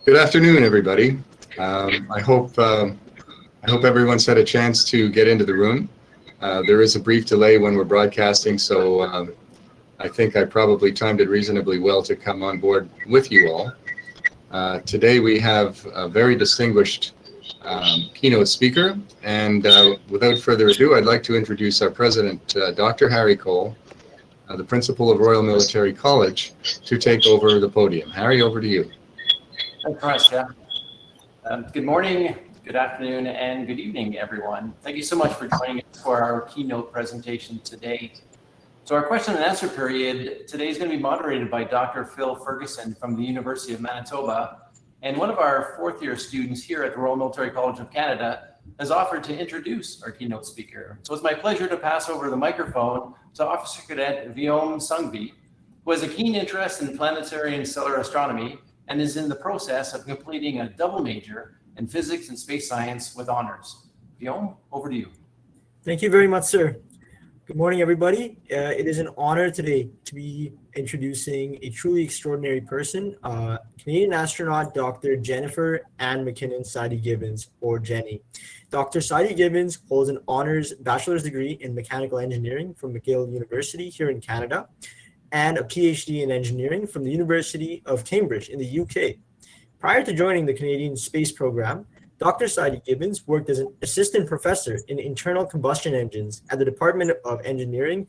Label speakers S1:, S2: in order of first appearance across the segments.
S1: Good afternoon, everybody. I hope everyone's had a chance to get into the room. There is a brief delay when we're broadcasting, so I think I probably timed it reasonably well to come on board with you all. Today we have a very distinguished keynote speaker, and without further ado, I'd like to introduce our president, Dr. Harry Cole, the principal of Royal Military College, to take over the podium. Harry, over to you.
S2: Thanks very much, Jeff. Good morning, good afternoon, and good evening, everyone. Thank you so much for joining us for our keynote presentation today. So our question and answer period today is going to be moderated by Dr. Phil Ferguson from the University of Manitoba. And one of our fourth-year students here at the Royal Military College of Canada has offered to introduce our keynote speaker. So it's my pleasure to pass over the microphone to Officer Cadet Viom Sungvi, who has a keen interest in planetary and stellar astronomy and is in the process of completing a double major in physics and space science with honors. Viom, over to you.
S3: Thank you very much, sir. Good morning, everybody. It is an honor today to be introducing a truly extraordinary person, Canadian astronaut Dr. Jennifer Ann McKinnon Sidey-Gibbons, or Jenni. Dr. Sidey-Gibbons holds an honors bachelor's degree in mechanical engineering from McGill University here in Canada, and a PhD in engineering from the University of Cambridge in the UK. Prior to joining the Canadian Space Program, Dr. Sidey-Gibbons worked as an assistant professor in internal combustion engines at the Department of Engineering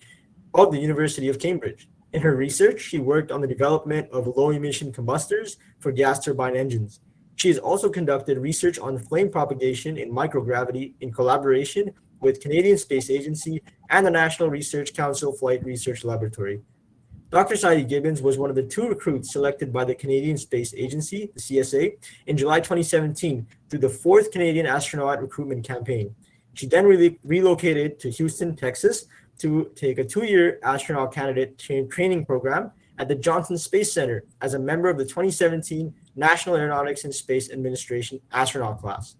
S3: of the University of Cambridge. In her research, she worked on the development of low-emission combustors for gas turbine engines. She has also conducted research on flame propagation in microgravity in collaboration with Canadian Space Agency and the National Research Council Flight Research Laboratory. Dr. Sidey-Gibbons was one of the 2 recruits selected by the Canadian Space Agency, the CSA, in July 2017 through the 4th Canadian Astronaut Recruitment Campaign. She then relocated to Houston, Texas to take a 2-year astronaut candidate training program at the Johnson Space Center as a member of the 2017 National Aeronautics and Space Administration astronaut class.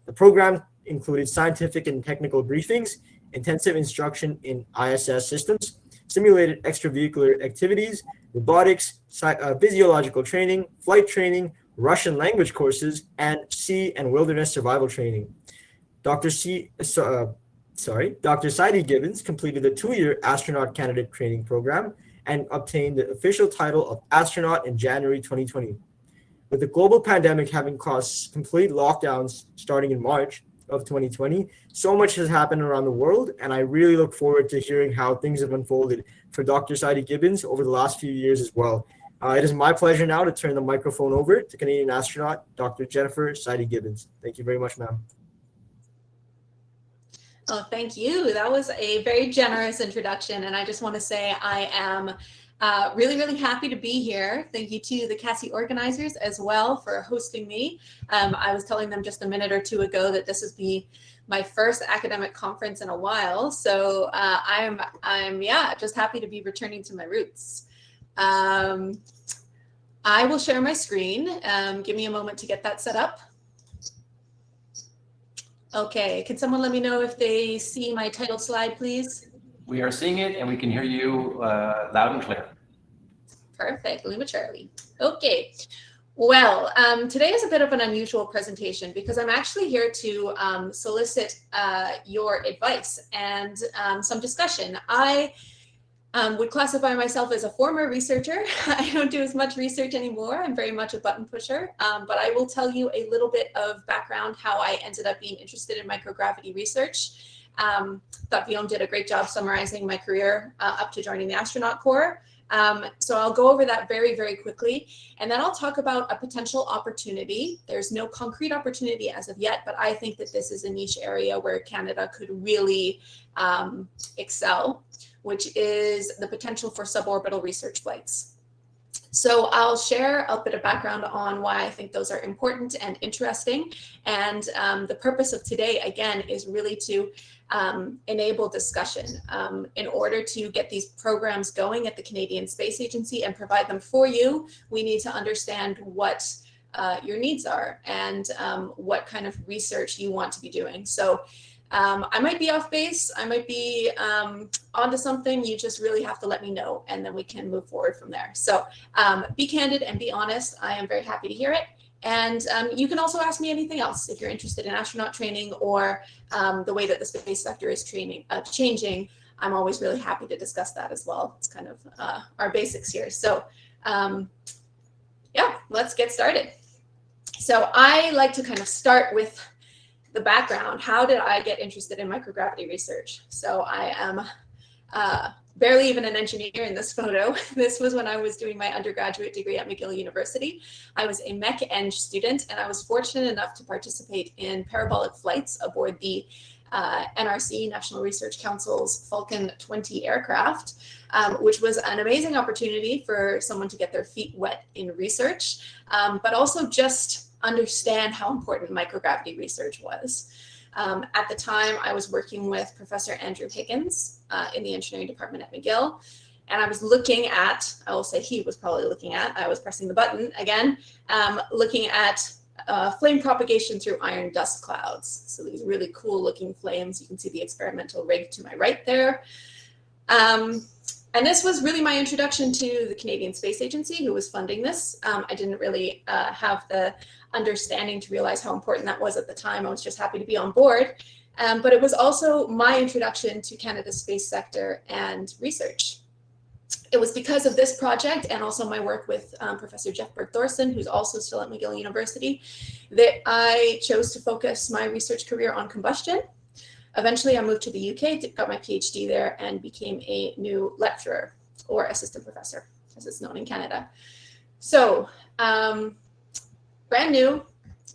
S3: The program included scientific and technical briefings, intensive instruction in ISS systems, simulated extravehicular activities, robotics, physiological training, flight training, Russian language courses, and sea and wilderness survival training. Dr. Sidey-Gibbons completed the 2-year astronaut candidate training program and obtained the official title of astronaut in January 2020. With the global pandemic having caused complete lockdowns starting in March of 2020, so much has happened around the world, and I really look forward to hearing how things have unfolded for Dr. Sidey-Gibbons over the last few years as well. It is my pleasure now to turn the microphone over to Canadian astronaut Dr. Jennifer Sidey-Gibbons. Thank you very much, ma'am.
S4: Oh, thank you. That was a very generous introduction, and I just want to say I am really, really happy to be here. Thank you to the CASI organizers as well for hosting me. I was telling them just a minute or 2 ago that this is my first academic conference in a while. So I'm just happy to be returning to my roots. I will share my screen. Give me a moment to get that set up. Okay, can someone let me know if they see my title slide, please?
S2: We are seeing it and we can hear you loud and clear.
S4: Perfect, Lima Charlie. Okay, well, today is a bit of an unusual presentation because I'm actually here to solicit your advice and some discussion. I would classify myself as a former researcher. I don't do as much research anymore. I'm very much a button pusher, but I will tell you a little bit of background how I ended up being interested in microgravity research. Thought Viom did a great job summarizing my career up to joining the astronaut corps. So I'll go over that very, very quickly, and then I'll talk about a potential opportunity. There's no concrete opportunity as of yet, but I think that this is a niche area where Canada could really excel, which is the potential for suborbital research flights. So I'll share a bit of background on why I think those are important and interesting. And the purpose of today, again, is really to enable discussion in order to get these programs going at the Canadian Space Agency and provide them for you. We need to understand what your needs are and what kind of research you want to be doing. So I might be off base, I might be onto something. You just really have to let me know, and then we can move forward from there. So be candid and be honest. I am very happy to hear it. And you can also ask me anything else if you're interested in astronaut training or the way that the space sector is changing. I'm always really happy to discuss that as well. It's kind of our basics here. So yeah, let's get started. So I like to kind of start with the background. How did I get interested in microgravity research? So I am barely even an engineer in this photo. This was when I was doing my undergraduate degree at McGill University. I was a Mech Eng student, and I was fortunate enough to participate in parabolic flights aboard the NRC, National Research Council's Falcon 20 aircraft, which was an amazing opportunity for someone to get their feet wet in research, but also just understand how important microgravity research was. At the time, I was working with Professor Andrew Higgins in the engineering department at McGill, and I was looking at, I will say he was probably looking at, I was pressing the button again, looking at flame propagation through iron dust clouds. So these really cool looking flames. You can see the experimental rig to my right there. And this was really my introduction to the Canadian Space Agency, who was funding this. I didn't really have the understanding to realize how important that was at the time. I was just happy to be on board. But it was also my introduction to Canada's space sector and research. It was because of this project and also my work with Professor Jeff Berg-Thorson, who's also still at McGill University, that I chose to focus my research career on combustion. Eventually, I moved to the UK, got my PhD there, and became a new lecturer, or assistant professor, as it's known in Canada. So, brand new,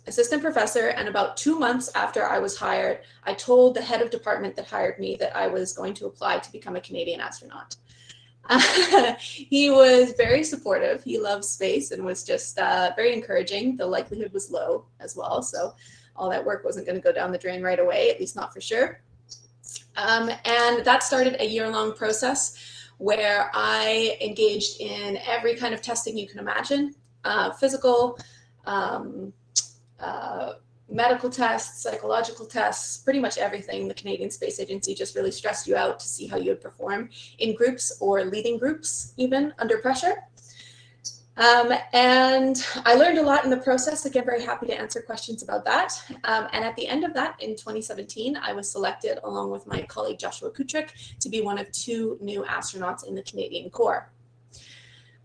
S4: assistant professor, and about 2 months after I was hired, I told the head of department that hired me that I was going to apply to become a Canadian astronaut. He was very supportive. He loves space and was just very encouraging. The likelihood was low as well, so all that work wasn't going to go down the drain right away, at least not for sure. And that started a year-long process where I engaged in every kind of testing you can imagine, physical, medical tests, psychological tests, pretty much everything. The Canadian Space Agency just really stressed you out to see how you would perform in groups or leading groups, even under pressure. And I learned a lot in the process. Again, very happy to answer questions about that. And at the end of that, in 2017, I was selected along with my colleague Joshua Kutrick to be one of 2 new astronauts in the Canadian Corps.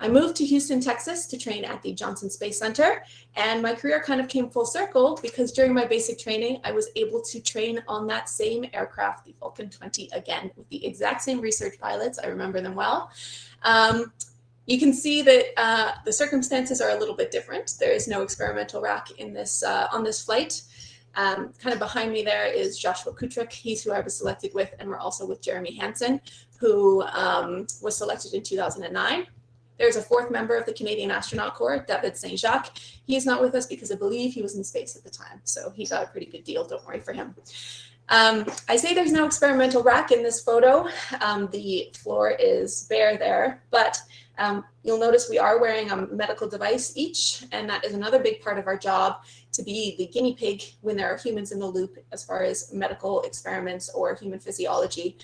S4: I moved to Houston, Texas to train at the Johnson Space Center, and my career kind of came full circle because during my basic training, I was able to train on that same aircraft, the Falcon 20, again, with the exact same research pilots. I remember them well. You can see that the circumstances are a little bit different. There is no experimental rack in this on this flight. Kind of behind me there is Joshua Kutrick. He's who I was selected with, and we're also with Jeremy Hansen, who was selected in 2009. There's a 4th member of the Canadian Astronaut Corps, David Saint-Jacques. He's not with us because I believe he was in space at the time, so he got a pretty good deal. Don't worry for him. I say there's no experimental rack in this photo. The floor is bare there, but you'll notice we are wearing a medical device each, and that is another big part of our job, to be the guinea pig when there are humans in the loop as far as medical experiments or human physiology,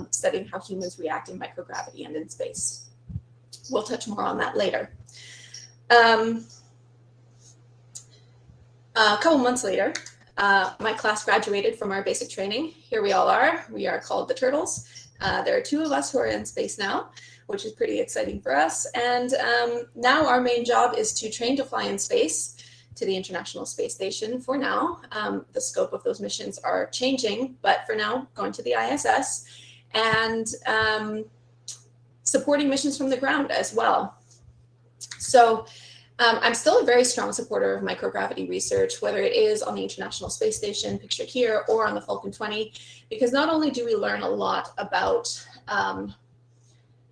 S4: studying how humans react in microgravity and in space. We'll touch more on that later. A couple months later, my class graduated from our basic training. Here we all are. We are called the Turtles. There are 2 of us who are in space now, which is pretty exciting for us. And now our main job is to train to fly in space to the International Space Station for now. The scope of those missions are changing, but for now, going to the ISS and supporting missions from the ground as well. So I'm still a very strong supporter of microgravity research, whether it is on the International Space Station, pictured here, or on the Falcon 20, because not only do we learn a lot about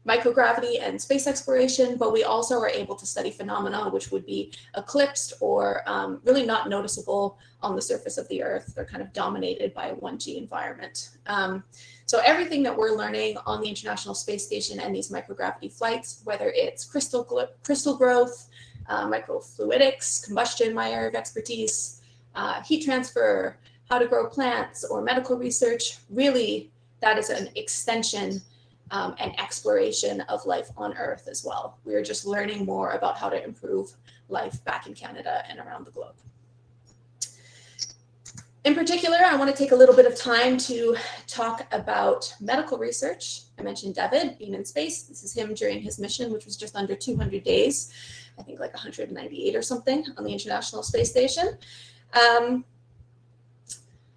S4: microgravity and space exploration, but we also are able to study phenomena which would be eclipsed or really not noticeable on the surface of the Earth. They're kind of dominated by a 1G environment. So everything that we're learning on the International Space Station and these microgravity flights, whether it's crystal growth, microfluidics, combustion, my area of expertise, heat transfer, how to grow plants, or medical research, really that is an extension and exploration of life on Earth as well. We are just learning more about how to improve life back in Canada and around the globe. In particular, I want to take a little bit of time to talk about medical research. I mentioned David being in space. This is him during his mission, which was just under 200 days, I think like 198 or something on the International Space Station.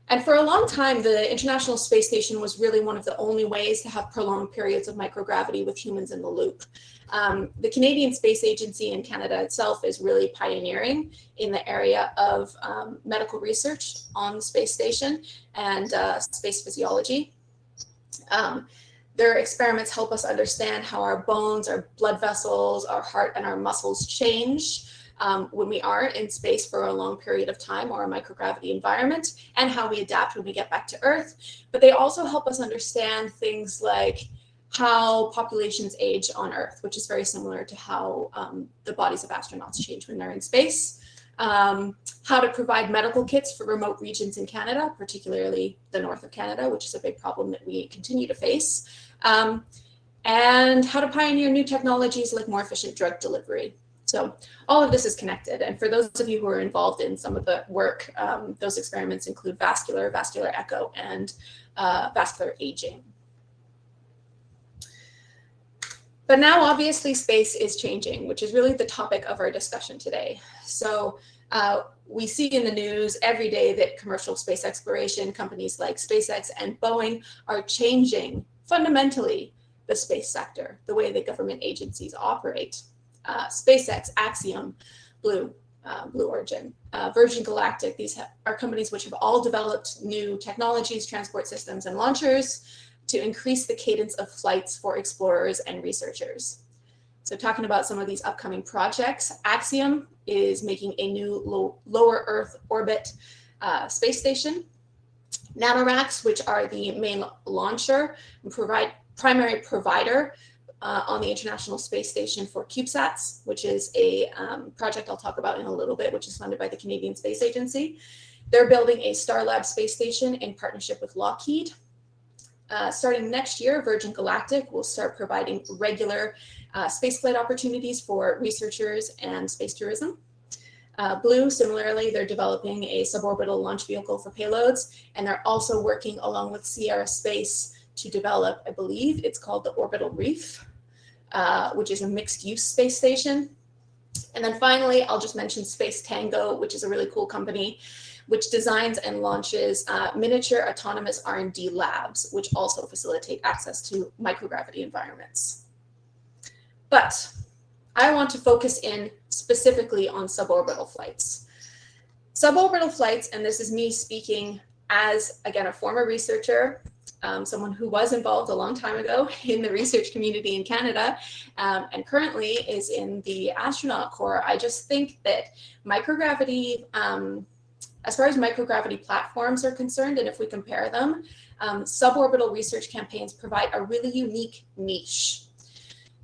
S4: And for a long time, the International Space Station was really one of the only ways to have prolonged periods of microgravity with humans in the loop. The Canadian Space Agency in Canada itself is really pioneering in the area of medical research on the space station and space physiology. Their experiments help us understand how our bones, our blood vessels, our heart, and our muscles change when we are in space for a long period of time or a microgravity environment, and how we adapt when we get back to Earth. But they also help us understand things like how populations age on Earth, which is very similar to how the bodies of astronauts change when they're in space. How to provide medical kits for remote regions in Canada, particularly the north of Canada, which is a big problem that we continue to face. And how to pioneer new technologies like more efficient drug delivery. So all of this is connected. And for those of you who are involved in some of the work, those experiments include vascular echo, and vascular aging. But now obviously space is changing, which is really the topic of our discussion today. So we see in the news every day that commercial space exploration companies like SpaceX and Boeing are changing fundamentally the space sector, the way that government agencies operate. SpaceX, Axiom, Blue Origin, Virgin Galactic, these are companies which have all developed new technologies, transport systems, and launchers to increase the cadence of flights for explorers and researchers. So talking about some of these upcoming projects, Axiom is making a new lower Earth orbit space station. Nanoracks, which are the main launcher and primary provider on the International Space Station for CubeSats, which is a project I'll talk about in a little bit, which is funded by the Canadian Space Agency. They're building a Starlab space station in partnership with Lockheed. Starting next year, Virgin Galactic will start providing regular spaceflight opportunities for researchers and space tourism. Blue, similarly, they're developing a suborbital launch vehicle for payloads, and they're also working along with Sierra Space to develop, I believe it's called the Orbital Reef, which is a mixed-use space station. And then finally, I'll just mention Space Tango, which is a really cool company, which designs and launches miniature autonomous R&D labs, which also facilitate access to microgravity environments. But I want to focus in specifically on suborbital flights. Suborbital flights, and this is me speaking as, again, a former researcher, someone who was involved a long time ago in the research community in Canada, and currently is in the astronaut corps. I just think that microgravity, as far as microgravity platforms are concerned, and if we compare them, suborbital research campaigns provide a really unique niche.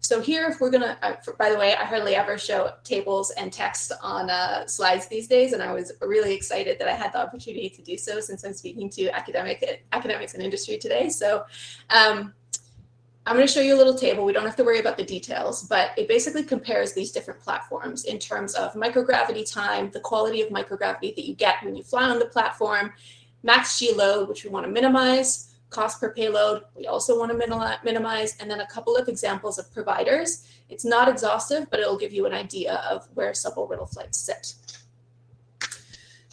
S4: So here, if we're gonna, by the way, I hardly ever show tables and text on slides these days, and I was really excited that I had the opportunity to do so since I'm speaking to academics and industry today. So I'm gonna show you a little table. We don't have to worry about the details, but it basically compares these different platforms in terms of microgravity time, the quality of microgravity that you get when you fly on the platform, max G load, which we wanna minimize, cost per payload, we also want to minimize, and then a couple of examples of providers. It's not exhaustive, but it'll give you an idea of where suborbital flights sit.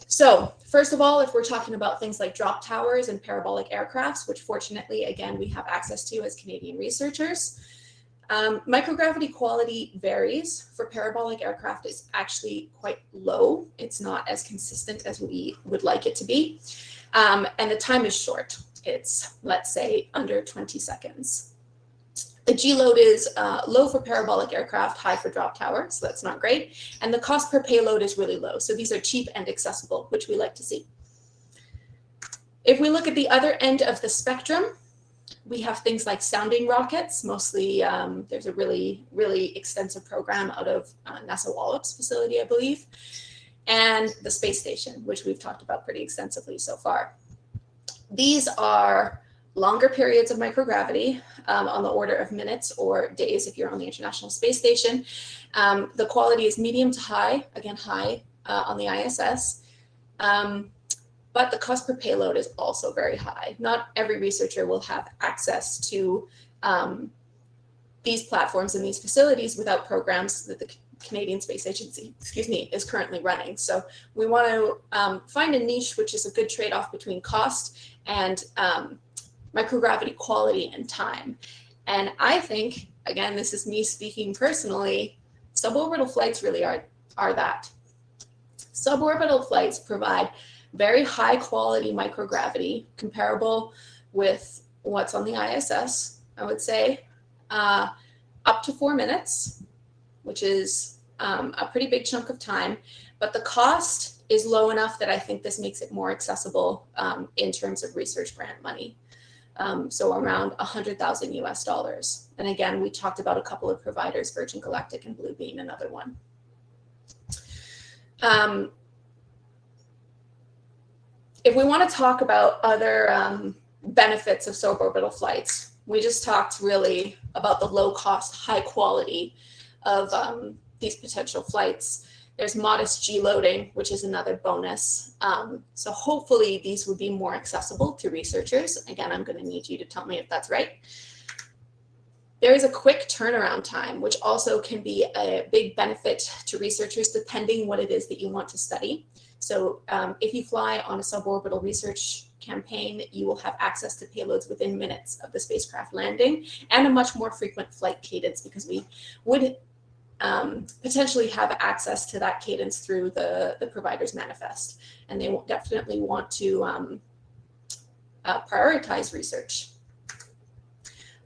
S4: So first of all, if we're talking about things like drop towers and parabolic aircrafts, which fortunately, again, we have access to as Canadian researchers, microgravity quality varies. For parabolic aircraft, it's actually quite low. It's not as consistent as we would like it to be. And the time is short. It's, let's say, under 20 seconds. The G load is low for parabolic aircraft, high for drop tower, so that's not great. And the cost per payload is really low. So these are cheap and accessible, which we like to see. If we look at the other end of the spectrum, we have things like sounding rockets. Mostly, there's a really, really extensive program out of NASA Wallops facility, I believe, and the space station, which we've talked about pretty extensively so far. These are longer periods of microgravity on the order of minutes or days if you're on the International Space Station. The quality is medium to high, again, high on the ISS. But the cost per payload is also very high. Not every researcher will have access to these platforms and these facilities without programs that the Canadian Space Agency, is currently running. So we want to find a niche which is a good trade-off between cost and microgravity quality and time. And I think, again, this is me speaking personally, suborbital flights really are that. Suborbital flights provide very high quality microgravity, comparable with what's on the ISS, I would say, up to 4 minutes, which is a pretty big chunk of time, but the cost is low enough that I think this makes it more accessible in terms of research grant money. So around $100,000 US. And again, we talked about a couple of providers, Virgin Galactic and Blue Beam, another one. If we want to talk about other benefits of suborbital flights, we just talked really about the low cost, high quality of these potential flights. There's modest G-loading, which is another bonus. So hopefully these would be more accessible to researchers. Again, I'm going to need you to tell me if that's right. There is a quick turnaround time, which also can be a big benefit to researchers depending what it is that you want to study. So if you fly on a suborbital research campaign, you will have access to payloads within minutes of the spacecraft landing and a much more frequent flight cadence, because we would potentially have access to that cadence through the provider's manifest. And they will definitely want to prioritize research.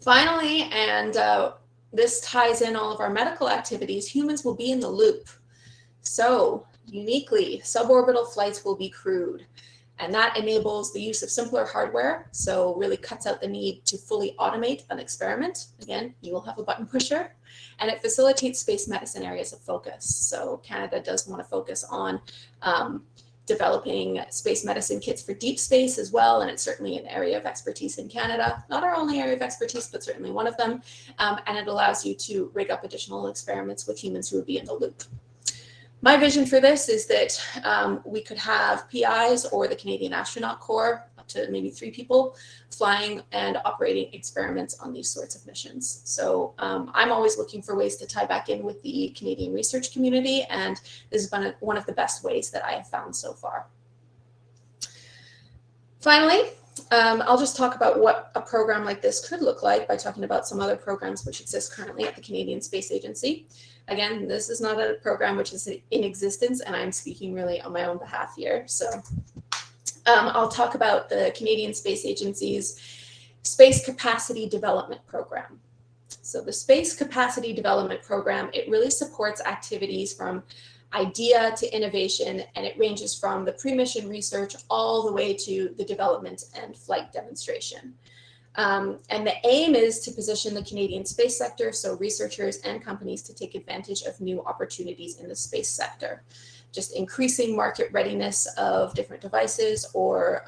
S4: Finally, and this ties in all of our medical activities, humans will be in the loop. So uniquely, suborbital flights will be crewed, and that enables the use of simpler hardware, so really cuts out the need to fully automate an experiment. Again, you will have a button pusher, and it facilitates space medicine areas of focus. So Canada does want to focus on developing space medicine kits for deep space as well, and it's certainly an area of expertise in Canada. Not our only area of expertise, but certainly one of them, and it allows you to rig up additional experiments with humans who would be in the loop. My vision for this is that we could have PIs or the Canadian Astronaut Corps, up to maybe 3 people, flying and operating experiments on these sorts of missions. So I'm always looking for ways to tie back in with the Canadian research community, and this has been one of the best ways that I have found so far. Finally, I'll just talk about what a program like this could look like by talking about some other programs which exist currently at the Canadian Space Agency. Again, this is not a program which is in existence, and I'm speaking really on my own behalf here. So I'll talk about the Canadian Space Agency's Space Capacity Development Program. So the Space Capacity Development Program, it really supports activities from idea to innovation, and it ranges from the pre-mission research all the way to the development and flight demonstration. And the aim is to position the Canadian space sector, so researchers and companies, to take advantage of new opportunities in the space sector, just increasing market readiness of different devices or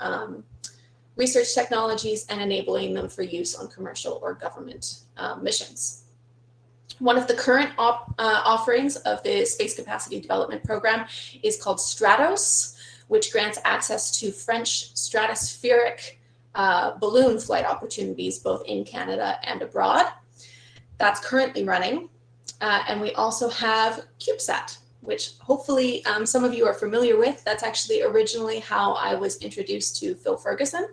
S4: research technologies and enabling them for use on commercial or government missions. One of the current offerings of the Space Capacity Development Program is called Stratos, which grants access to French stratospheric balloon flight opportunities both in Canada and abroad. That's currently running. And we also have CubeSat, which hopefully some of you are familiar with. That's actually originally how I was introduced to Phil Ferguson.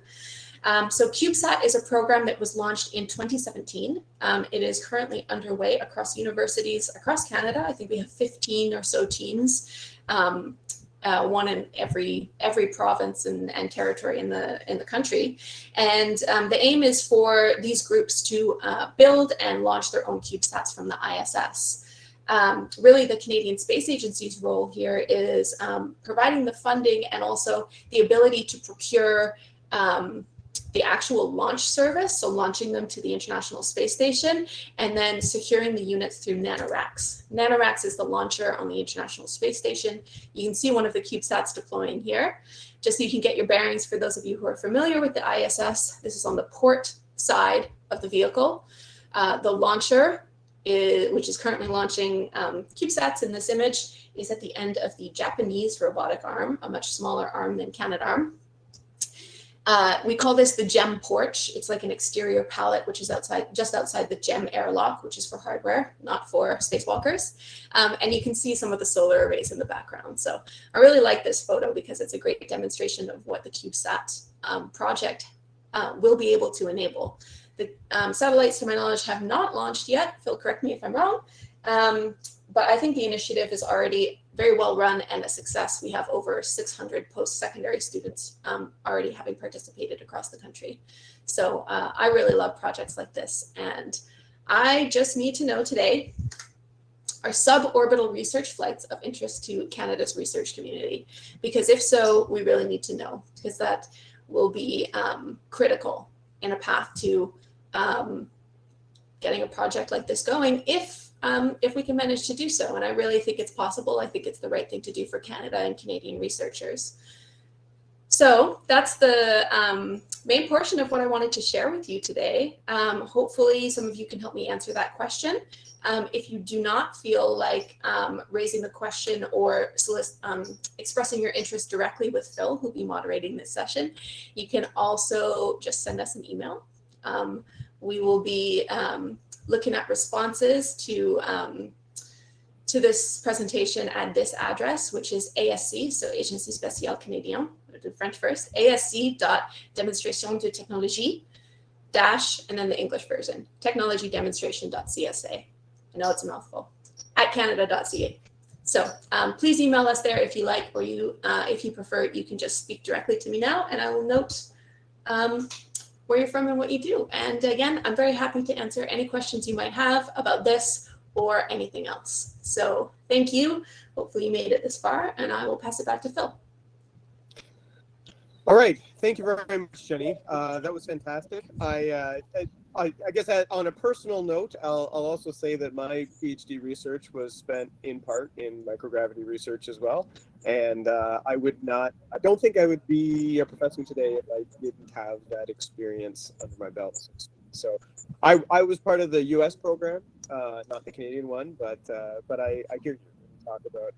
S4: So CubeSat is a program that was launched in 2017. It is currently underway across universities across Canada. I think we have 15 or so teams, one in every province and territory in the country. And the aim is for these groups to build and launch their own CubeSats from the ISS. Really, the Canadian Space Agency's role here is providing the funding and also the ability to procure the actual launch service, so launching them to the International Space Station, and then securing the units through NanoRacks. NanoRacks is the launcher on the International Space Station. You can see one of the CubeSats deploying here. Just so you can get your bearings for those of you who are familiar with the ISS, this is on the port side of the vehicle. The launcher, which is currently launching CubeSats in this image, is at the end of the Japanese robotic arm, a much smaller arm than Canadarm. We call this the GEM porch. It's like an exterior pallet, which is just outside the GEM airlock, which is for hardware, not for spacewalkers. And you can see some of the solar arrays in the background. So I really like this photo because it's a great demonstration of what the CubeSat project will be able to enable. The satellites, to my knowledge, have not launched yet. Phil, correct me if I'm wrong. But I think the initiative is already very well run and a success. We have over 600 post-secondary students already having participated across the country. So I really love projects like this. And I just need to know today, are suborbital research flights of interest to Canada's research community? Because if so, we really need to know, because that will be critical in a path to getting a project like this going if we can manage to do so. And I really think it's possible. I think it's the right thing to do for Canada and Canadian researchers. So that's the main portion of what I wanted to share with you today. Hopefully some of you can help me answer that question. If you do not feel like raising the question or expressing your interest directly with Phil, who'll be moderating this session, you can also just send us an email. We will be looking at responses to this presentation at this address, which is ASC, so Agency Spéciale Canadienne, I'll do French first, asc.demonstration de technologie - and then the English version, technologydemonstration.csa. I know it's a mouthful, at canada.ca. So please email us there if you like, or if you prefer, you can just speak directly to me now, and I will note where you're from and what you do. And again, I'm very happy to answer any questions you might have about this or anything else. So thank you. Hopefully you made it this far, and I will pass it back to Phil.
S5: All right. Thank you very much, Jenny. That was fantastic. I guess on a personal note, I'll also say that my PhD research was spent in part in microgravity research as well. And I don't think I would be a professor today if I didn't have that experience under my belt. So I was part of the US program, not the Canadian one, but I hear you talk about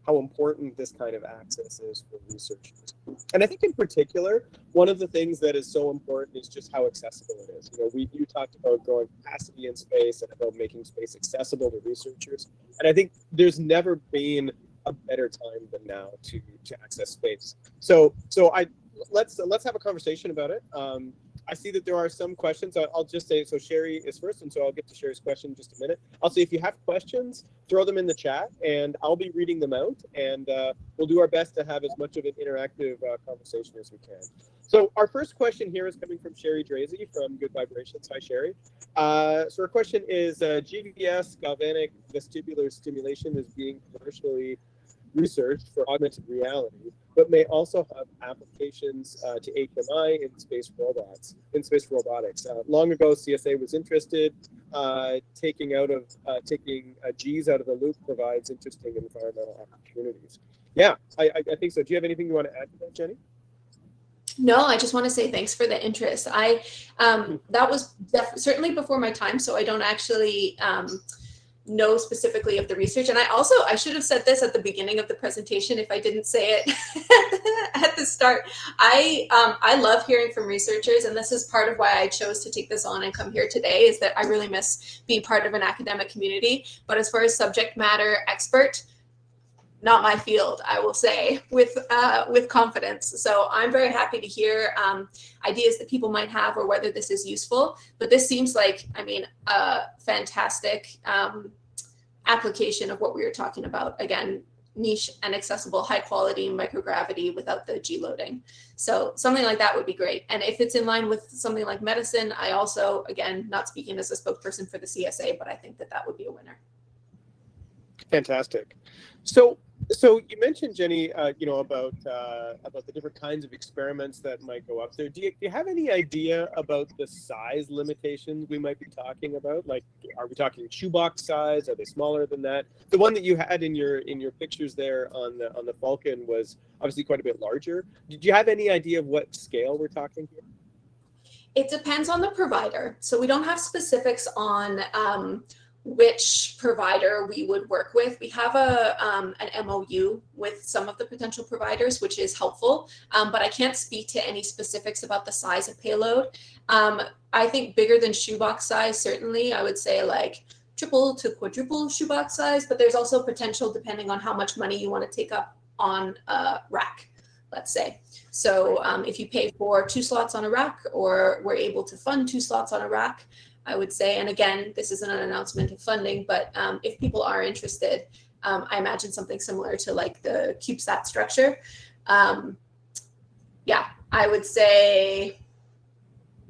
S5: how important this kind of access is for researchers. And I think in particular, one of the things that is so important is just how accessible it is. You talked about growing capacity in space and about making space accessible to researchers. And I think there's never been a better time than now to access space. So let's have a conversation about it. I see that there are some questions. I'll just say, so Sherry is first, and so I'll get to Sherry's question in just a minute. I'll say if you have questions, throw them in the chat, and I'll be reading them out, and we'll do our best to have as much of an interactive conversation as we can. So our first question here is coming from Sherry Drazy from Good Vibrations. Hi, Sherry. So our question is, GVS, galvanic vestibular stimulation, is being commercially researched for augmented reality, but may also have applications to HMI in space robotics. Long ago, CSA was interested. Taking G's out of the loop provides interesting environmental opportunities. Yeah, I think so. Do you have anything you want to add to that, Jenny?
S4: No, I just want to say thanks for the interest. That was certainly before my time, so I don't actually know specifically of the research. And I should have said this at the beginning of the presentation if I didn't say it at the start. I love hearing from researchers, and this is part of why I chose to take this on and come here today, is that I really miss being part of an academic community. But as far as subject matter expert, not my field, I will say with confidence. So I'm very happy to hear ideas that people might have or whether this is useful. But this seems like, a fantastic application of what we were talking about. Again, niche and accessible, high quality microgravity without the G loading. So something like that would be great. And if it's in line with something like medicine, I also, again, not speaking as a spokesperson for the CSA, but I think that would be a winner.
S5: Fantastic. So So you mentioned, Jenni, about the different kinds of experiments that might go up there. Do you have any idea about the size limitations we might be talking about? Like, are we talking shoebox size? Are they smaller than that? The one that you had in your pictures there on the Falcon was obviously quite a bit larger. Did you have any idea of what scale we're talking here?
S4: It depends on the provider. So we don't have specifics on which provider we would work with. We have an MOU with some of the potential providers, which is helpful, but I can't speak to any specifics about the size of payload. I think bigger than shoebox size, certainly. I would say like triple to quadruple shoebox size, but there's also potential depending on how much money you want to take up on a rack, let's say. So if you pay for 2 slots on a rack, or we're able to fund 2 slots on a rack, I would say, and again, this isn't an announcement of funding, but if people are interested, I imagine something similar to like the CubeSat structure. Yeah, I would say,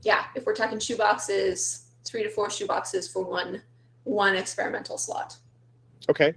S4: yeah, if we're talking shoeboxes, 3 to 4 shoeboxes for one experimental slot.
S5: Okay.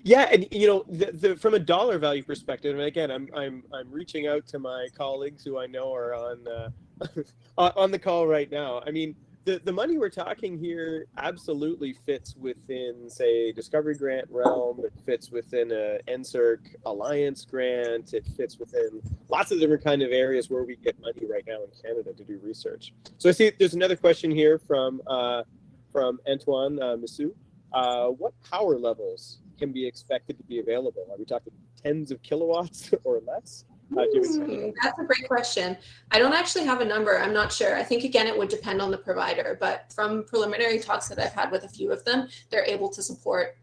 S5: Yeah, and the from a dollar value perspective, and again, I'm reaching out to my colleagues who I know are on the call right now. I mean, the money we're talking here absolutely fits within, say, Discovery Grant realm. It fits within a NSERC Alliance grant. It fits within lots of different kind of areas where we get money right now in Canada to do research. So I see there's another question here from Antoine Missou. What power levels can be expected to be available? Are we talking tens of kilowatts or less?
S4: That's a great question. I don't actually have a number. I'm not sure. I think, again, it would depend on the provider, but from preliminary talks that I've had with a few of them, they're able to support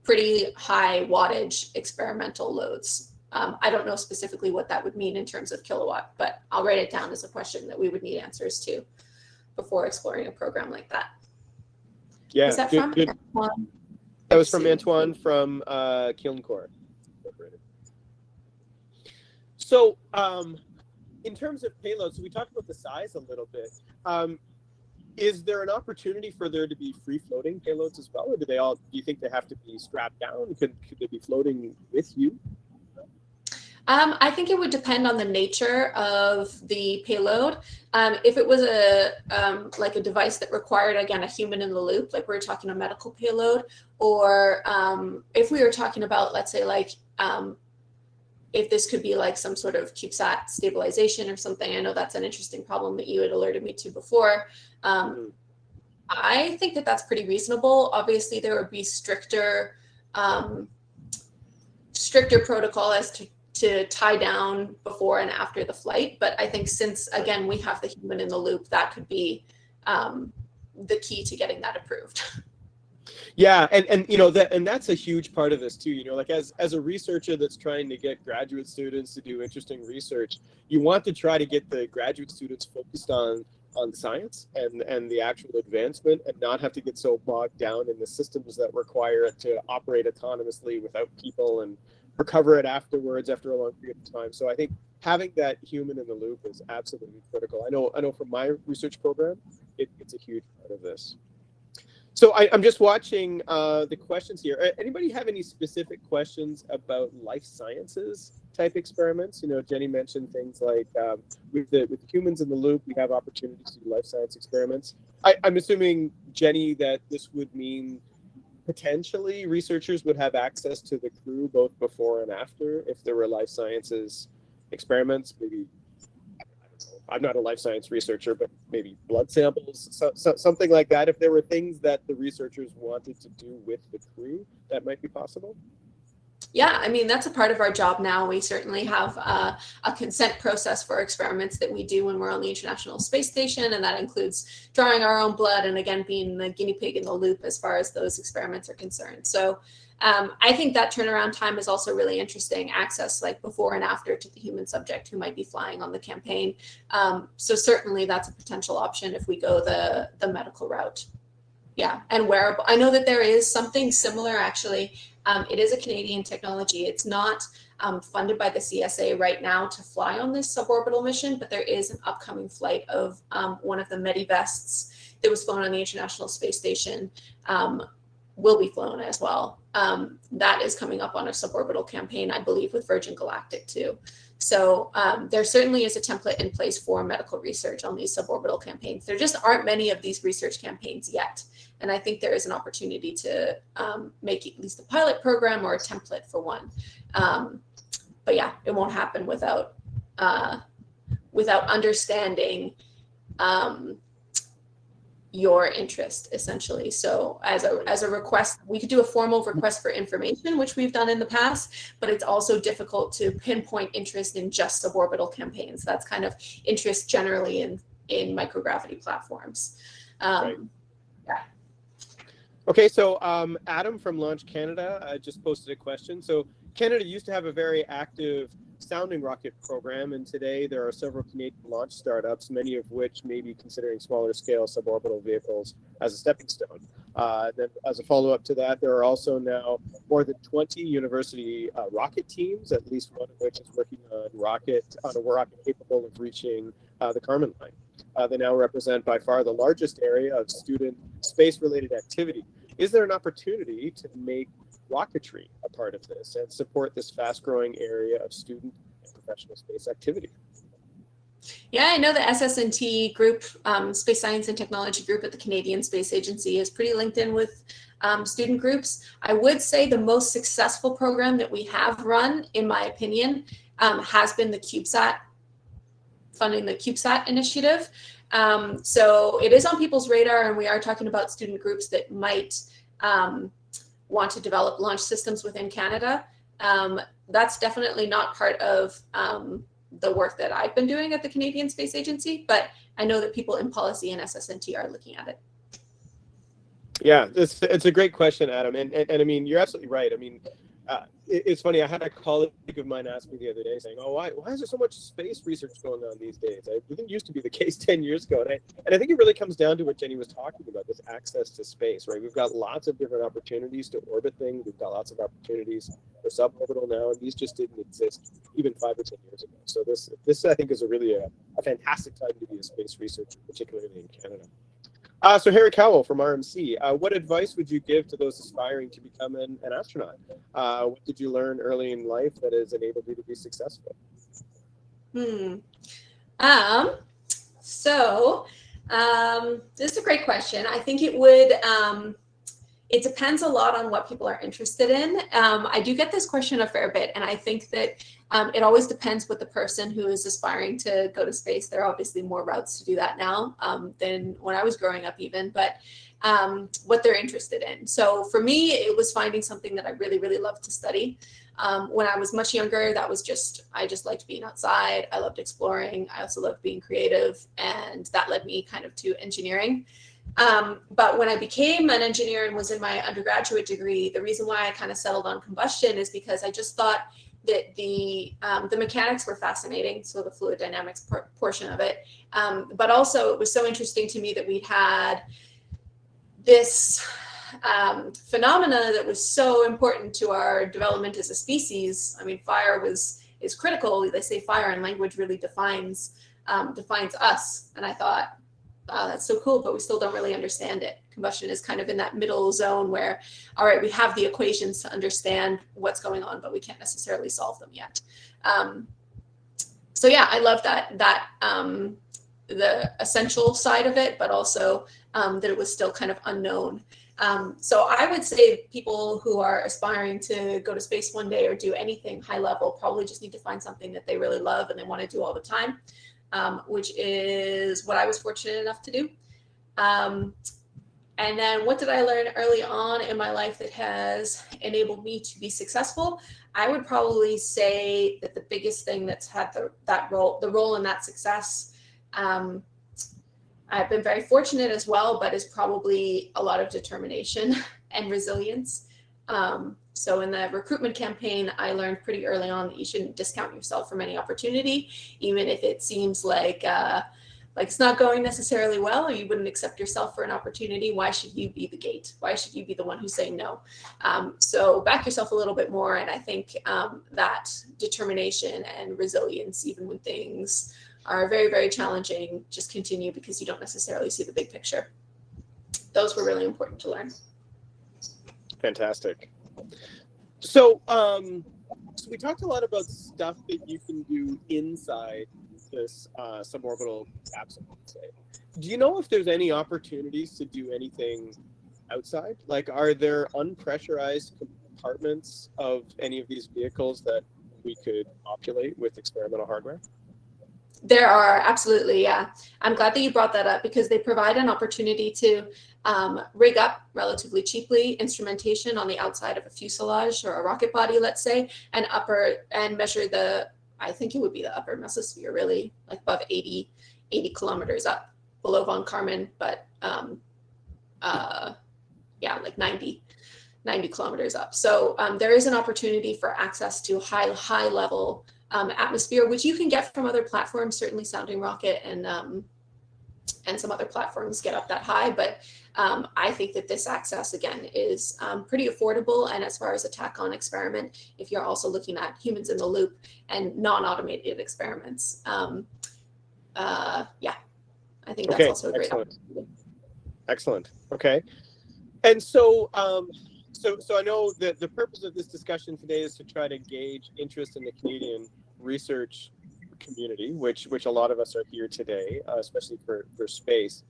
S4: pretty high wattage experimental loads. I don't know specifically what that would mean in terms of kilowatt, but I'll write it down as a question that we would need answers to before exploring a program like that.
S5: Yeah,
S4: is that from Antoine?
S5: That was from Antoine from Kilncore. So in terms of payloads, so we talked about the size a little bit. Is there an opportunity for there to be free-floating payloads as well, or do you think they have to be strapped down? Could they be floating with you?
S4: I think it would depend on the nature of the payload. If it was like a device that required, again, a human in the loop, like we were talking a medical payload, or if we were talking about, let's say, like if this could be like some sort of CubeSat stabilization or something. I know that's an interesting problem that you had alerted me to before. I think that that's pretty reasonable. Obviously, there would be stricter protocol as to tie down before and after the flight. But I think since, again, we have the human in the loop, that could be the key to getting that approved.
S5: Yeah, and that's a huge part of this too. Like as a researcher that's trying to get graduate students to do interesting research, you want to try to get the graduate students focused on the science and the actual advancement, and not have to get so bogged down in the systems that require it to operate autonomously without people and recover it afterwards after a long period of time. So I think having that human in the loop is absolutely critical. I know from my research program, it's a huge part of this. So I'm just watching the questions here. Anybody have any specific questions about life sciences type experiments? Jenni mentioned things like with humans in the loop, we have opportunities to do life science experiments. I'm assuming, Jenni, that this would mean potentially researchers would have access to the crew both before and after if there were life sciences experiments, maybe. I'm not a life science researcher, but maybe blood samples, something like that. If there were things that the researchers wanted to do with the crew, that might be possible.
S4: Yeah, I mean, that's a part of our job now. We certainly have a consent process for experiments that we do when we're on the International Space Station, and that includes drawing our own blood and, again, being the guinea pig in the loop as far as those experiments are concerned. So I think that turnaround time is also really interesting, access like before and after to the human subject who might be flying on the campaign. So certainly that's a potential option if we go the medical route. Yeah, and wearable. I know that there is something similar, actually. It is a Canadian technology. It's not funded by the CSA right now to fly on this suborbital mission, but there is an upcoming flight of one of the Medivests that was flown on the International Space Station will be flown as well. That is coming up on a suborbital campaign, I believe, with Virgin Galactic too. So there certainly is a template in place for medical research on these suborbital campaigns. There just aren't many of these research campaigns yet. And I think there is an opportunity to make at least a pilot program or a template for one. But yeah, it won't happen without understanding your interest, essentially. So as a request, we could do a formal request for information, which we've done in the past, but it's also difficult to pinpoint interest in just suborbital campaigns. That's kind of interest generally in microgravity platforms.
S5: Right.
S4: Yeah.
S5: Okay, so Adam from Launch Canada just posted a question. So Canada used to have a very active sounding rocket program, and today there are several Canadian launch startups, many of which may be considering smaller scale suborbital vehicles as a stepping stone. Then as a follow-up to that, there are also now more than 20 university rocket teams, at least one of which is working on a rocket capable of reaching the Kármán line. They now represent by far the largest area of student space-related activity. Is there an opportunity to make rocketry a part of this and support this fast-growing area of student and professional space activity?
S4: Yeah, I know the SS&T group, Space Science and Technology group at the Canadian Space Agency, is pretty linked in with student groups. I would say the most successful program that we have run, in my opinion, has been the CubeSat, funding the CubeSat initiative. So it is on people's radar, and we are talking about student groups that might want to develop launch systems within Canada. That's definitely not part of the work that I've been doing at the Canadian Space Agency, but I know that people in policy and SS&T are looking at it.
S5: Yeah, it's a great question, Adam. And I mean, you're absolutely right. I mean, it's funny. I had a colleague of mine ask me the other day saying, why is there so much space research going on these days? It didn't used to be the case 10 years ago. And I think it really comes down to what Jenni was talking about, this access to space, right? We've got lots of different opportunities to orbit things. We've got lots of opportunities for suborbital now, and these just didn't exist even 5 or 10 years ago. So this I think is a fantastic time to be a space researcher, particularly in Canada. So Harry Cowell from RMC, what advice would you give to those aspiring to become an astronaut? What did you learn early in life that has enabled you to be successful?
S4: This is a great question. I think it would, it depends a lot on what people are interested in. I do get this question a fair bit, and I think that it always depends what the person who is aspiring to go to space. There are obviously more routes to do that now than when I was growing up even, but what they're interested in. So for me, it was finding something that I really, really loved to study. When I was much younger, I just liked being outside. I loved exploring. I also loved being creative, and that led me kind of to engineering. But when I became an engineer and was in my undergraduate degree, the reason why I kind of settled on combustion is because I just thought that the mechanics were fascinating, so the fluid dynamics portion of it. But also it was so interesting to me that we had this phenomena that was so important to our development as a species. I mean, fire is critical. They say fire in language really defines us. And I thought, wow, that's so cool, but we still don't really understand it. Combustion is kind of in that middle zone where, all right, we have the equations to understand what's going on, but we can't necessarily solve them yet. So yeah, I love that the essential side of it, but also that it was still kind of unknown. So I would say people who are aspiring to go to space one day or do anything high level probably just need to find something that they really love and they want to do all the time, which is what I was fortunate enough to do. And then what did I learn early on in my life that has enabled me to be successful? I would probably say that the biggest thing that's had the role in that success, I've been very fortunate as well, but is probably a lot of determination and resilience. So in the recruitment campaign, I learned pretty early on that you shouldn't discount yourself from any opportunity, even if it seems like it's not going necessarily well, or you wouldn't accept yourself for an opportunity. Why should you be the gate? Why should you be the one who's saying no? So back yourself a little bit more. And I think that determination and resilience, even when things are very, very challenging, just continue because you don't necessarily see the big picture. Those were really important to learn.
S5: Fantastic. So, so we talked a lot about stuff that you can do inside this suborbital capsule, let's say. Do you know if there's any opportunities to do anything outside? Like, are there unpressurized compartments of any of these vehicles that we could populate with experimental hardware?
S4: There are, absolutely, yeah. I'm glad that you brought that up because they provide an opportunity to rig up relatively cheaply instrumentation on the outside of a fuselage or a rocket body, let's say, and measure the, I think it would be the upper mesosphere, really, like above 80 kilometers up below von Karman, but yeah, like 90 kilometers up. So there is an opportunity for access to high level atmosphere, which you can get from other platforms. Certainly Sounding Rocket and some other platforms get up that high, but I think that this access again is pretty affordable. And as far as a tack-on experiment, if you're also looking at humans in the loop and non-automated experiments, yeah, I think that's also a great opportunity.
S5: Excellent. Okay. And so, so I know that the purpose of this discussion today is to try to gauge interest in the Canadian research community, which a lot of us are here today, especially for space.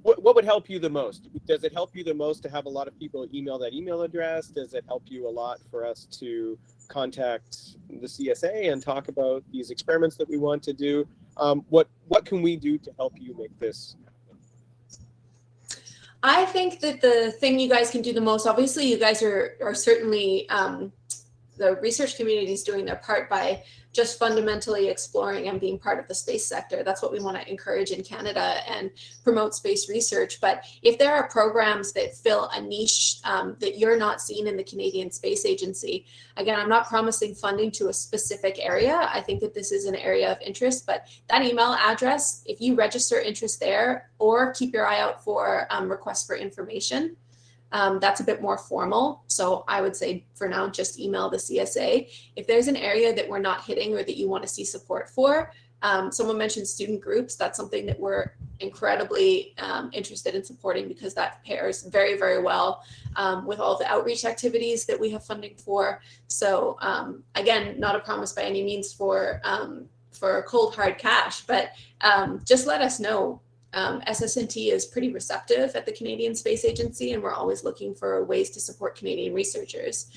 S5: What would help you the most? Does it help you the most to have a lot of people email that email address? Does it help you a lot for us to contact the CSA and talk about these experiments that we want to do? What can we do to help you make this happen?
S4: I think that the thing you guys can do the most, obviously you guys are certainly, the research community is doing their part by just fundamentally exploring and being part of the space sector. That's what we want to encourage in Canada and promote space research. But if there are programs that fill a niche that you're not seeing in the Canadian Space Agency, again, I'm not promising funding to a specific area. I think that this is an area of interest, but that email address, if you register interest there or keep your eye out for requests for information, that's a bit more formal. So I would say for now, just email the CSA. If there's an area that we're not hitting or that you want to see support for, someone mentioned student groups. That's something that we're incredibly interested in supporting because that pairs very, very well with all the outreach activities that we have funding for. So again, not a promise by any means for cold hard cash, but just let us know. SSNT is pretty receptive at the Canadian Space Agency, and we're always looking for ways to support Canadian researchers.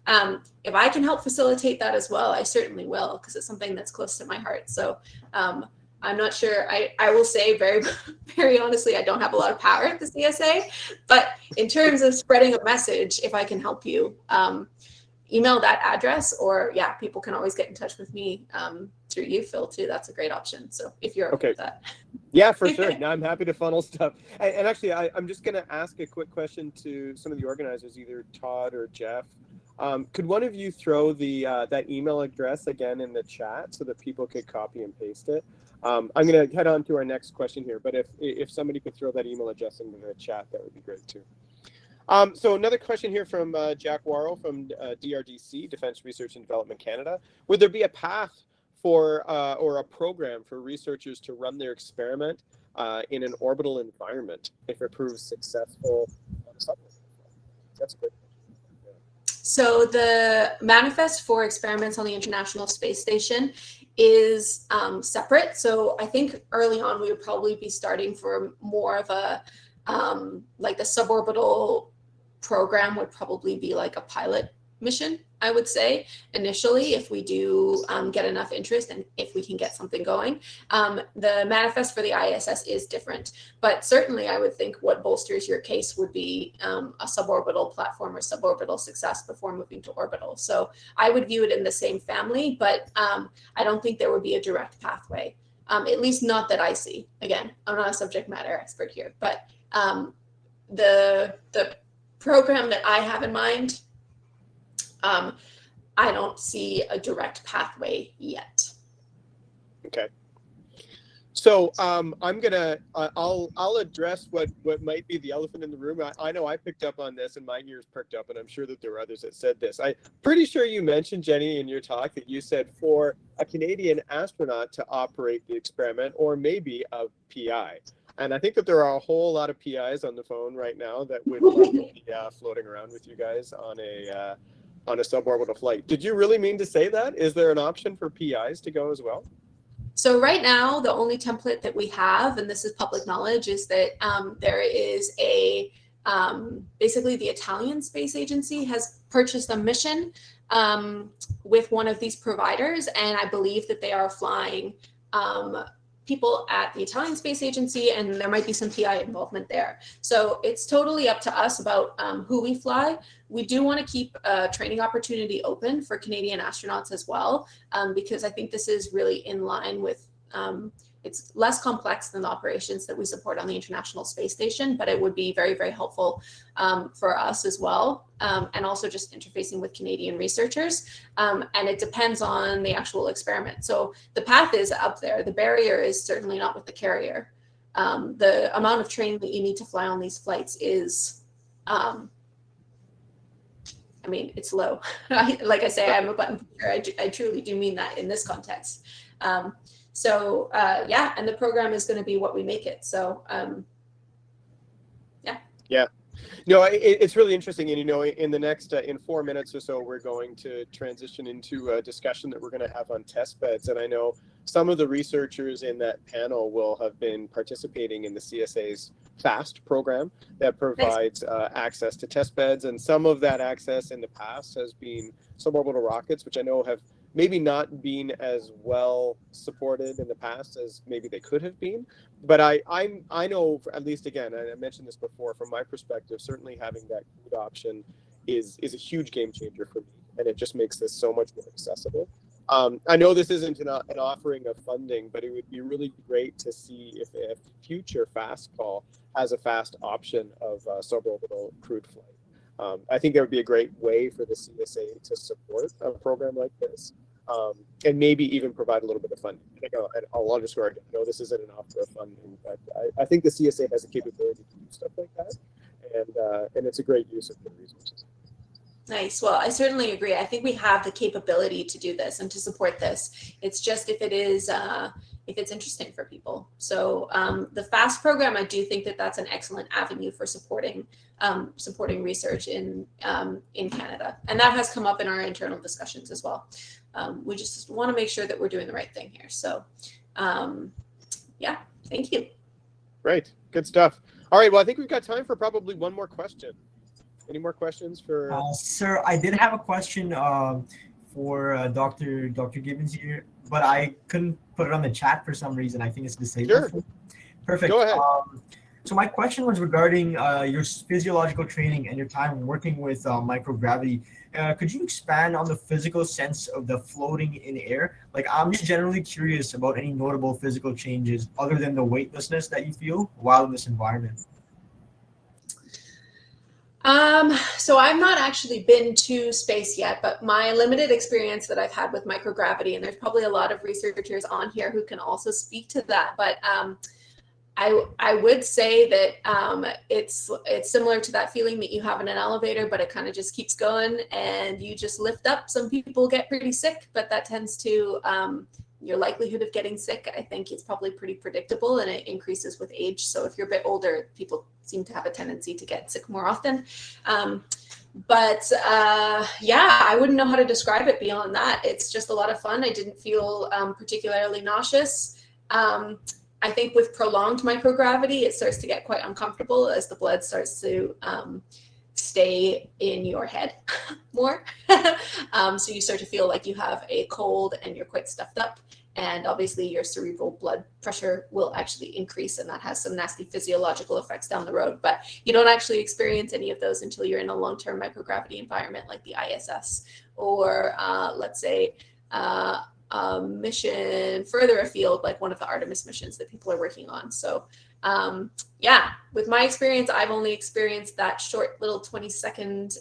S4: If I can help facilitate that as well, I certainly will, because it's something that's close to my heart. So I'm not sure. I will say very, very honestly, I don't have a lot of power at the CSA, but in terms of spreading a message, if I can help you, email that address, or yeah, people can always get in touch with me through you, Phil, too. That's a great option. So if you're okay with that.
S5: Yeah, for sure. No, I'm happy to funnel stuff. And actually, I'm just going to ask a quick question to some of the organizers, either Todd or Jeff. Could one of you throw the that email address again in the chat so that people could copy and paste it? I'm going to head on to our next question here, but if somebody could throw that email address into the chat, that would be great too. So another question here from Jack Warrow from DRDC, Defense Research and Development Canada. Would there be a path for or a program for researchers to run their experiment in an orbital environment if it proves successful on a submarine? That's a great question. Yeah.
S4: So the manifest for experiments on the International Space Station is separate. So I think early on we would probably be starting for more of a like the suborbital program would probably be like a pilot mission, I would say, initially, if we do get enough interest and if we can get something going. The manifest for the ISS is different, but certainly I would think what bolsters your case would be a suborbital platform or suborbital success before moving to orbital. So I would view it in the same family, but I don't think there would be a direct pathway, at least not that I see. Again, I'm not a subject matter expert here, but the program that I have in mind, I don't see a direct pathway yet.
S5: Okay. So I'm gonna I'll address what might be the elephant in the room. I know I picked up on this and my ears perked up, and I'm sure that there were others that said this. I'm pretty sure you mentioned, Jenny, in your talk that you said for a Canadian astronaut to operate the experiment, or maybe a PI. And I think that there are a whole lot of PIs on the phone right now that would love to be floating around with you guys on a suborbital flight. Did you really mean to say that? Is there an option for PIs to go as well?
S4: So right now, the only template that we have, and this is public knowledge, is that there is basically the Italian Space Agency has purchased a mission with one of these providers, and I believe that they are flying people at the Italian Space Agency, and there might be some PI involvement there. So it's totally up to us about who we fly. We do want to keep a training opportunity open for Canadian astronauts as well, because I think this is really in line with, it's less complex than the operations that we support on the International Space Station, but it would be very, very helpful for us as well, and also just interfacing with Canadian researchers. And it depends on the actual experiment. So the path is up there. The barrier is certainly not with the carrier. The amount of training that you need to fly on these flights is, I mean, it's low. Like I say, I'm a button pusher. I truly do mean that in this context. Yeah, and the program is going to be what we make it. So, yeah.
S5: Yeah. No, it's really interesting. And, in the next, in 4 minutes or so, we're going to transition into a discussion that we're going to have on test beds. And I know some of the researchers in that panel will have been participating in the CSA's FAST program that provides access to test beds. And some of that access in the past has been suborbital rockets, which I know have maybe not been as well supported in the past as maybe they could have been. But I know, at least again, I mentioned this before, from my perspective, certainly having that crude option is a huge game changer for me. And it just makes this so much more accessible. I know this isn't an offering of funding, but it would be really great to see if a future FAST call has a FAST option of suborbital crewed flight. I think that would be a great way for the CSA to support a program like this, and maybe even provide a little bit of funding. And I'll underscore again, I know this isn't an offer of funding, but I think the CSA has the capability to do stuff like that, and it's a great use of their resources. Nice.
S4: Well, I certainly agree. I think we have the capability to do this and to support this. It's just if it is, if it's interesting for people. So the FAST program, I do think that that's an excellent avenue for supporting research in Canada, and that has come up in our internal discussions as well. We just want to make sure that we're doing the right thing here. So, yeah, thank you.
S5: Great, good stuff. All right, well, I think we've got time for probably one more question. Any more questions for?
S3: Sir, I did have a question for Dr. Gibbons here, but I couldn't put it on the chat for some reason. I think it's disabled.
S5: Sure.
S3: Perfect.
S5: Go ahead.
S3: So my question was regarding your physiological training and your time working with microgravity. Could you expand on the physical sense of the floating in air? Like, I'm just generally curious about any notable physical changes other than the weightlessness that you feel while in this environment.
S4: So I've not actually been to space yet, but my limited experience that I've had with microgravity, and there's probably a lot of researchers on here who can also speak to that, but I would say that it's similar to that feeling that you have in an elevator, but it kind of just keeps going and you just lift up. Some people get pretty sick, but that tends to, your likelihood of getting sick, I think, is probably pretty predictable, and it increases with age. So if you're a bit older, people seem to have a tendency to get sick more often. Yeah, I wouldn't know how to describe it beyond that. It's just a lot of fun. I didn't feel particularly nauseous. I think with prolonged microgravity, it starts to get quite uncomfortable as the blood starts to stay in your head more. So you start to feel like you have a cold and you're quite stuffed up. And obviously your cerebral blood pressure will actually increase, and that has some nasty physiological effects down the road. But you don't actually experience any of those until you're in a long-term microgravity environment like the ISS, or let's say a mission further afield, like one of the Artemis missions that people are working on. So yeah, with my experience, I've only experienced that short little 20-second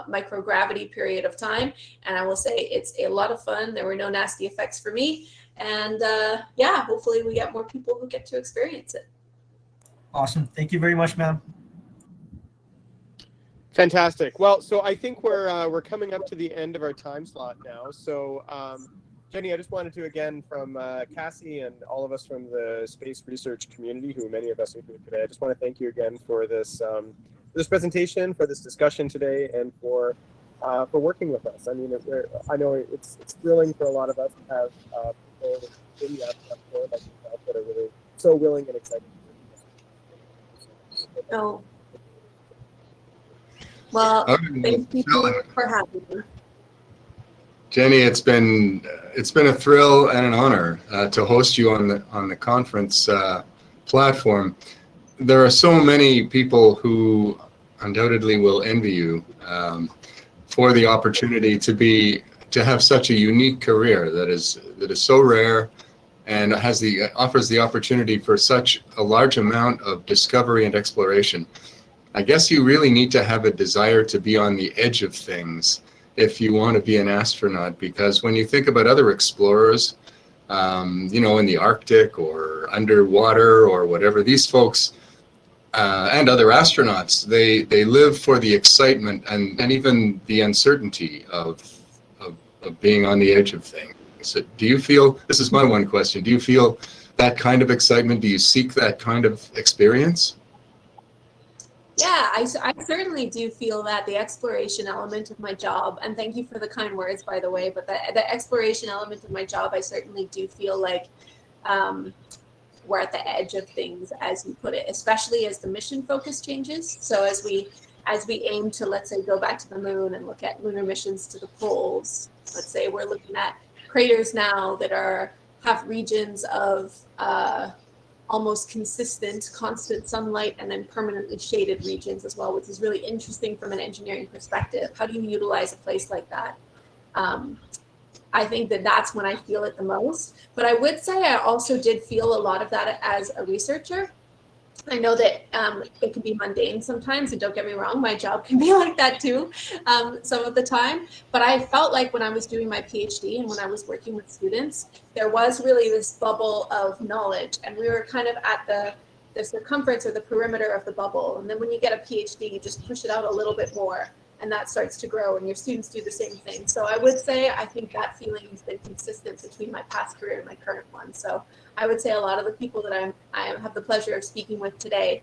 S4: microgravity period of time. And I will say it's a lot of fun. There were no nasty effects for me. And yeah, hopefully we get more people who get to experience it.
S3: Awesome. Thank you very much, ma'am.
S5: Fantastic. Well, so I think we're coming up to the end of our time slot now. So Jenny, I just wanted to, again, from Cassie and all of us from the space research community, who many of us include today, I just want to thank you again for this this presentation, for this discussion today, and for working with us. I mean, I know it's thrilling for a lot of us to have people in the astronaut corps like yourself that are really so willing and excited.
S4: Oh. Well, thank you for having me.
S1: Jenny, it's been a thrill and an honor to host you on the conference platform. There are so many people who undoubtedly will envy you for the opportunity to have such a unique career that is so rare and offers the opportunity for such a large amount of discovery and exploration. I guess you really need to have a desire to be on the edge of things if you want to be an astronaut, because when you think about other explorers, you know, in the Arctic or underwater or whatever, these folks and other astronauts, they live for the excitement and even the uncertainty of being on the edge of things. So do you feel, this is my one question, do you feel that kind of excitement? Do you seek that kind of experience?
S4: Yeah, I certainly do feel that the exploration element of my job, and thank you for the kind words, by the way, but the exploration element of my job, I certainly do feel like we're at the edge of things, as you put it, especially as the mission focus changes. So as we aim to, let's say, go back to the moon and look at lunar missions to the poles, let's say we're looking at craters now that have regions of almost constant sunlight, and then permanently shaded regions as well, which is really interesting from an engineering perspective. How do you utilize a place like that? I think that that's when I feel it the most. But I would say I also did feel a lot of that as a researcher. I know that it can be mundane sometimes, and don't get me wrong, my job can be like that too some of the time. But I felt like when I was doing my PhD and when I was working with students, there was really this bubble of knowledge, and we were kind of at the circumference or the perimeter of the bubble. And then when you get a PhD, you just push it out a little bit more, and that starts to grow, and your students do the same thing. So I would say I think that feeling has been consistent between my past career and my current one. So I would say a lot of the people that I have the pleasure of speaking with today,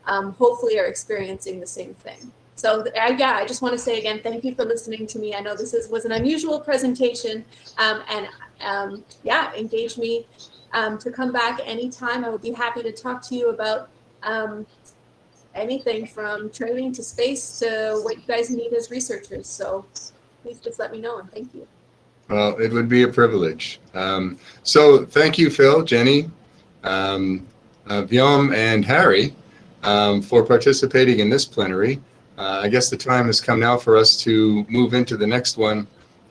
S4: hopefully are experiencing the same thing. So yeah, I just want to say again, thank you for listening to me. I know this was an unusual presentation, and yeah, engage me to come back anytime. I would be happy to talk to you about anything from training to space to what you guys need as researchers. So please just let me know, and thank you.
S1: Well, it would be a privilege. So thank you, Phil, Jenny, Vyom, and Harry for participating in this plenary. I guess the time has come now for us to move into the next one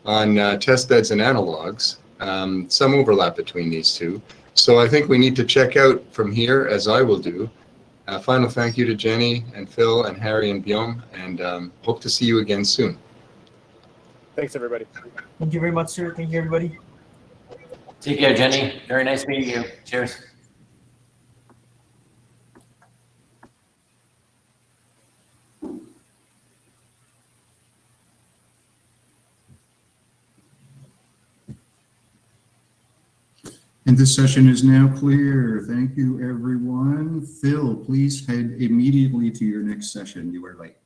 S1: on test beds and analogs. Some overlap between these two. So I think we need to check out from here, as I will do. Final thank you to Jenny and Phil and Harry and Vyom, and hope to see you again soon.
S5: Thanks, everybody.
S3: Thank you very much, sir. Thank you, everybody.
S2: Take care, Jenny. Very nice meeting you. Cheers.
S6: And this session is now clear. Thank you, everyone. Phil, please head immediately to your next session. You are late.